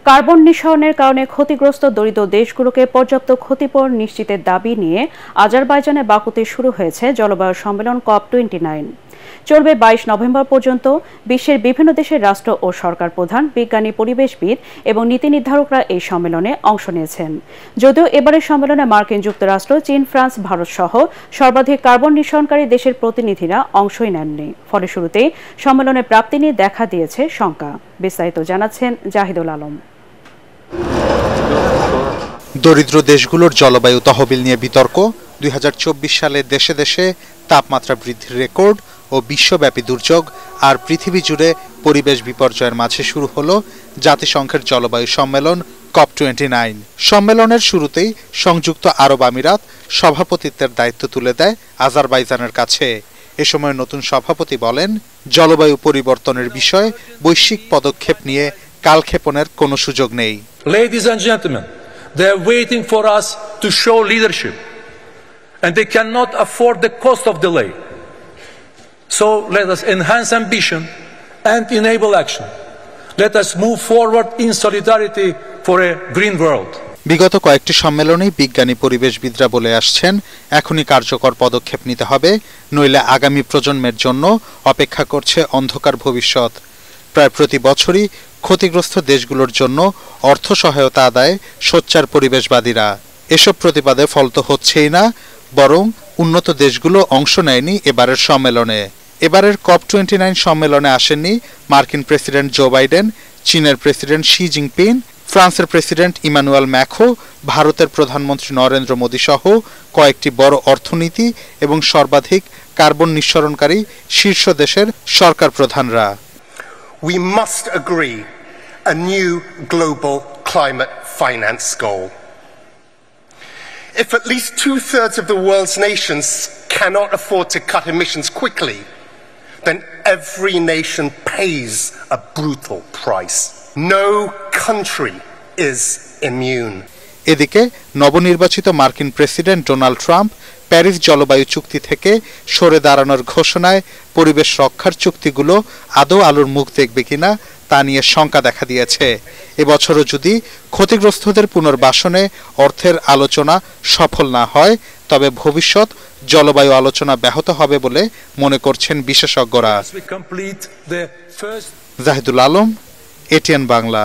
Carbon নিঃসরণের কারণে ক্ষতিগ্রস্ত দরিদ্র দেশগুলোকে পর্যাপ্ত ক্ষতিপূরণ নিশ্চিতের দাবি নিয়ে আজারবাইজানে বাকুতে শুরু হয়েছে জলবায়ু সম্মেলন COP29। চলবে 22 নভেম্বর পর্যন্ত। বিশ্বের বিভিন্ন দেশের রাষ্ট্র ও সরকার প্রধান, বিজ্ঞানী, পরিবেশবিদ এবং নীতি নির্ধারকরা এই সম্মেলনে অংশ নিয়েছেন। যদিও এবারের সম্মেলনে মার্কিন যুক্তরাষ্ট্র, চীন, ফ্রান্স, ভারত সহ সর্বাধিক কার্বন নিঃসরণকারী দেশের প্রতিনিধিরা অংশই নেননি। ফলে শুরুতেই সম্মেলনের প্রাপ্তি নিয়ে দেখা দিয়েছে শঙ্কা। বিস্তারিত জানাচ্ছেন জাহিদুল আলম। দরিদ্র দেশগুলোর জলবায়ু তহবিল নিয়ে বিতর্ক, 2024 সালে দেশে দেশে তাপমাত্রা বৃদ্ধির রেকর্ড ও বিশ্বব্যাপী দুর্যোগ আর পৃথিবী জুড়ে পরিবেশ বিপর্যয়ের মাঝে শুরু হলো জাতিসংঘের জলবায়ু সম্মেলন COP29। সম্মেলনের শুরুতেই সংযুক্ত আরব আমিরাত সভাপতিত্বের দায়িত্ব তুলে দেয় আজারবাইজানের কাছে। এ সময় নতুন সভাপতি বলেন, জলবায়ু পরিবর্তনের বিষয়ে বৈশ্বিক পদক্ষেপ নিয়ে কালক্ষেপণের কোনো সুযোগ নেই। Ladies and gentlemen, they are waiting for us to show leadership, and they cannot afford the cost of delay. So let us enhance ambition and enable action. Let us move forward in solidarity for a green world. বিগত কয়েকটি সম্মেলনেই বিজ্ঞানী, পরিবেশবিদরা বলে আসছেন, এখনই কার্যকর পদক্ষেপ নিতে হবে, নইলে আগামী প্রজন্মের জন্য অপেক্ষা করছে অন্ধকার ভবিষ্যৎ। প্রায় প্রতি বছরই ক্ষতিগ্রস্ত দেশগুলোর জন্য অর্থ সহায়তা আদায় সোচ্চার পরিবেশবাদীরা। এসব প্রতিবাদে ফল তো হচ্ছেই না, বরং উন্নত দেশগুলো অংশ নেয়নি এবারের সম্মেলনে। এবারের COP29 সম্মেলনে আসেননি মার্কিন প্রেসিডেন্ট জো বাইডেন, চীনের প্রেসিডেন্ট শি জিনপিং, ফ্রান্সের প্রেসিডেন্ট ইমানুয়েল ম্যাক্রো, ভারতের প্রধানমন্ত্রী নরেন্দ্র মোদী সহ কয়েকটি বড় অর্থনীতি এবং সর্বাধিক কার্বন নিঃসরণকারী শীর্ষ দেশের সরকার প্রধানরা। We must agree a new global climate finance goal. If at least 2/3 of the world's nations cannot afford to cut emissions quickly, then every nation pays a brutal price. No country is immune. এদিকে নবনির্বাচিত মার্কিন president Donald Trump Paris জলবায়ু চুক্তি থেকে সরে দাঁড়ানোর ঘোষণায় পরিবেশ রক্ষার চুক্তিগুলো আদৌ আলোর মুখ দেখবে কিনা তা নিয়ে শঙ্কা দেখা দিয়েছে। এবছরও যদি ক্ষতিগ্রস্তদের পুনর্বাসনে অর্থের আলোচনা সফল না হয়, তবে ভবিষ্যৎ জলবায়ু আলোচনা ব্যাহত হবে বলে মনে করছেন বিশেষজ্ঞরা। জাহিদুল আলম, ATN বাংলা।